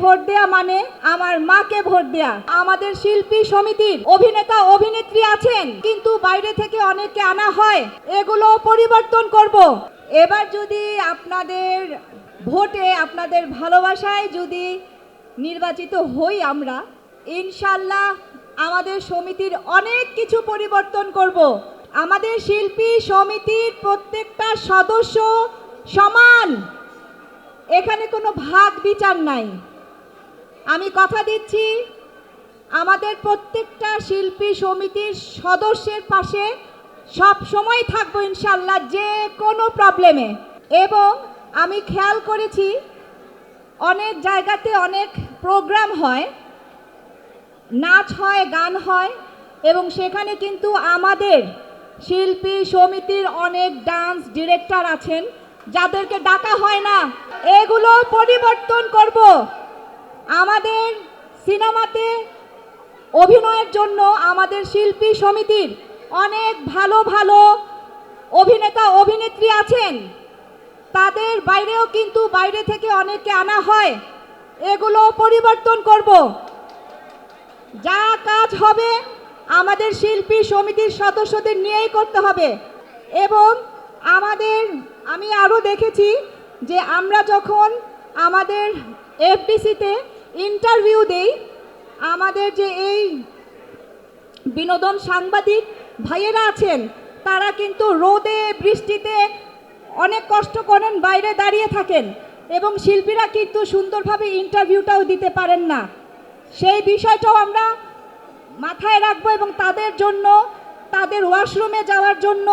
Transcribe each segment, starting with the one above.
Vote দেয়া মানে আমার মাকে ভোট দেয়া। আমাদের শিল্পী সমিতির অভিনেতা অভিনেত্রী আছেন, কিন্তু বাইরে থেকে অনেককে আনা হয়, এগুলো পরিবর্তন করব। এবার যদি আপনাদের ভোটে, আপনাদের ভালোবাসায় যদি নির্বাচিত হই আমরা, ইনশাল্লাহ আমাদের সমিতির অনেক কিছু পরিবর্তন করব। আমাদের শিল্পী সমিতির প্রত্যেকটা সদস্য সমান, এখানে কোনো ভাগ বিচার নাই। আমি কথা দিচ্ছি আমাদের প্রত্যেকটা শিল্পী সমিতির সদস্যের পাশে সব সময় থাকবো ইনশাল্লাহ, যে কোনো প্রবলেমে। এবং আমি খেয়াল করেছি অনেক জায়গাতে অনেক প্রোগ্রাম হয়, নাচ হয়, গান হয়, এবং সেখানে কিন্তু আমাদের শিল্পী সমিতির অনেক ডান্স ডিরেক্টর আছেন যাদেরকে ডাকা হয় না। এগুলো পরিবর্তন করব। আমাদের সিনেমাতে অভিনয়ের জন্য আমাদের শিল্পী সমিতির অনেক ভালো ভালো অভিনেতা অভিনেত্রী আছেন, তাদের বাইরেও কিন্তু বাইরে থেকে অনেককে আনা হয়, এগুলো পরিবর্তন করব। যা কাজ হবে আমাদের শিল্পী সমিতির সদস্যদের নিয়েই করতে হবে। এবং আমি আরও দেখেছি যে আমরা যখন আমাদের এফডিসিতে ইন্টারভিউ দেই, আমাদের যে এই বিনোদন সাংবাদিক ভাইয়েরা আছেন, তারা কিন্তু রোদে বৃষ্টিতে অনেক কষ্ট করেন, বাইরে দাঁড়িয়ে থাকেন, এবং শিল্পীরা কিন্তু সুন্দরভাবে ইন্টারভিউটাও দিতে পারেন না। সেই বিষয়টাও আমরা মাথায় রাখবো, এবং তাদের জন্য, তাদের ওয়াশরুমে যাওয়ার জন্য,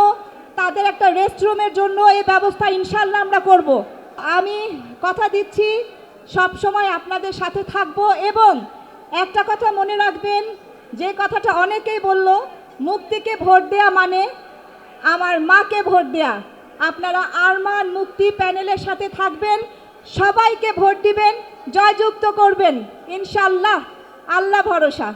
তাদের একটা রেস্টরুমের জন্য এই ব্যবস্থা ইনশাল্লাহ আমরা করব। আমি কথা দিচ্ছি সব সময় আপনাদের সাথে থাকবো। এবং একটা কথা মনে রাখবেন, যে কথাটা অনেকেই বলল, মুক্তিকে ভোট দেয়া মানে আমার মাকে ভোট দেয়া। আপনারা আরমান মুক্তি প্যানেলের সাথে থাকবেন, সবাইকে ভোট দিবেন, জয়যুক্ত করবেন ইনশাল্লাহ। আল্লাহ ভরসা।